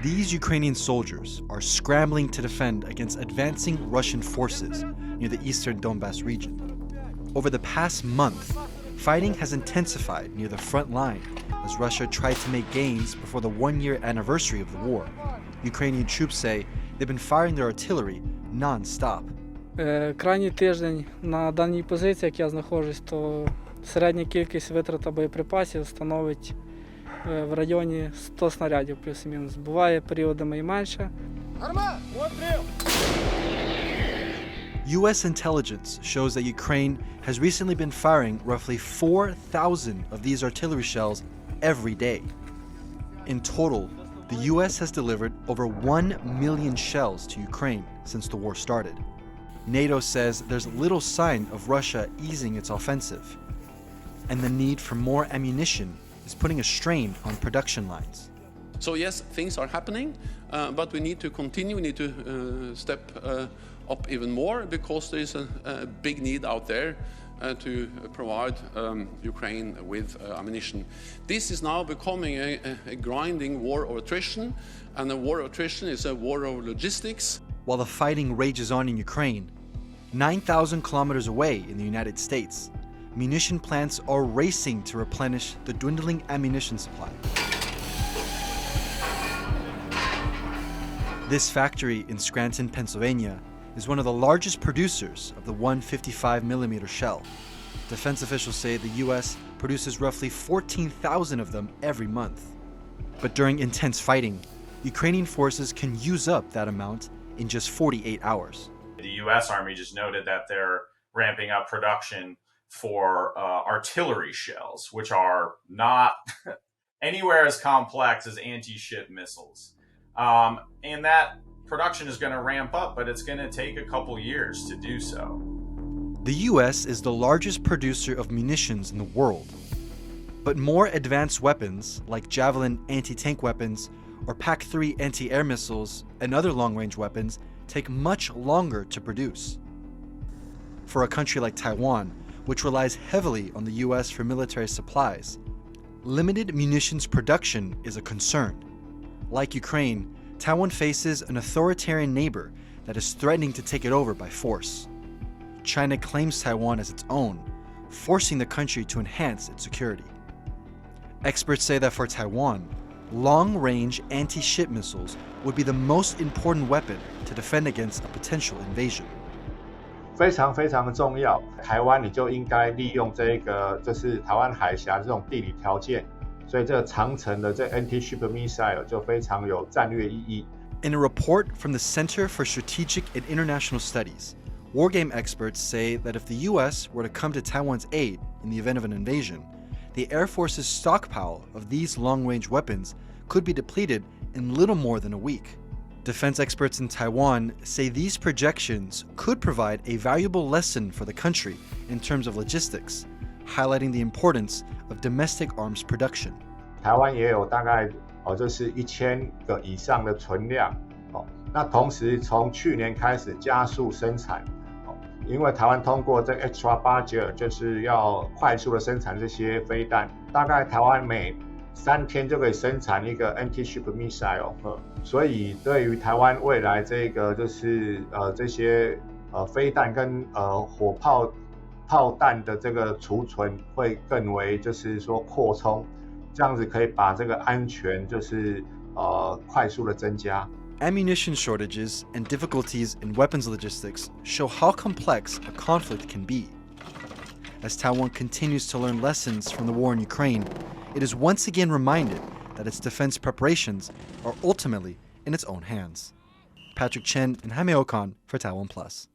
These Ukrainian soldiers are scrambling to defend against advancing Russian forces near the eastern Donbas region. Over the past month, fighting has intensified near the front line as Russia tried to make gains before the one-year anniversary of the war. Ukrainian troops say they've been firing their artillery non-stop. Крайній тиждень на даній позиції, як я знаходжусь, то середня кількість витрата боєприпасів становить в районі 100 снарядів плюс-мінус. Буває періодами і менше. U.S. intelligence shows that Ukraine has recently been firing roughly 4,000 of these artillery shells every day. In total, the U.S. has delivered over 1 million shells to Ukraine since the war started. NATO says there's little sign of Russia easing its offensive, and the need for more ammunition is putting a strain on production lines. So yes, things are happening, but we need to continue, we need to step up even more, because there is a big need out there to provide Ukraine with ammunition. This is now becoming a grinding war of attrition, and a war of attrition is a war of logistics. While the fighting rages on in Ukraine, 9,000 kilometers away in the United States, munition plants are racing to replenish the dwindling ammunition supply. This factory in Scranton, Pennsylvania, is one of the largest producers of the 155mm shell. Defense officials say the U.S. produces roughly 14,000 of them every month. But during intense fighting, Ukrainian forces can use up that amount in just 48 hours. The U.S. Army just noted that they're ramping up production for artillery shells, which are not anywhere as complex as anti-ship missiles. And that production is going to ramp up, but it's going to take a couple years to do so. The U.S. is the largest producer of munitions in the world. But more advanced weapons, like Javelin anti-tank weapons or PAC-3 anti-air missiles and other long-range weapons, take much longer to produce. For a country like Taiwan, which relies heavily on the U.S. for military supplies, limited munitions production is a concern. Like Ukraine, Taiwan faces an authoritarian neighbor that is threatening to take it over by force. China claims Taiwan as its own, forcing the country to enhance its security. Experts say that for Taiwan, long-range anti-ship missiles would be the most important weapon to defend against a potential invasion. 非常非常的重要，台湾你就应该利用这个，就是台湾海峡这种地理条件，所以这个长程的这 anti-ship missile 就非常有战略意义。In a report from the Center for Strategic and International Studies, wargame experts say that if the U.S. were to come to Taiwan's aid in the event of an invasion, the Air Force's stockpile of these long-range weapons could be depleted in little more than a week. Defense experts in Taiwan say these projections could provide a valuable lesson for the country in terms of logistics, highlighting the importance of domestic arms production. 台湾也有大概就是1000个以上的存量，那同时从去年开始加速生产，因为台湾通过这个 extra budget 就是要快速的生产这些飞弹，大概台湾每3天就可以生产一个 anti-ship missile， 所以对于台湾未来这个就是这些飞弹跟火炮弹的这个储存会更为就是说扩充，这样子可以把这个安全就是快速的增加。Ammunition shortages and difficulties in weapons logistics show how complex a conflict can be. As Taiwan continues to learn lessons from the war in Ukraine, it is once again reminded that its defense preparations are ultimately in its own hands. Patrick Chen and Jaime Ocon for TaiwanPlus.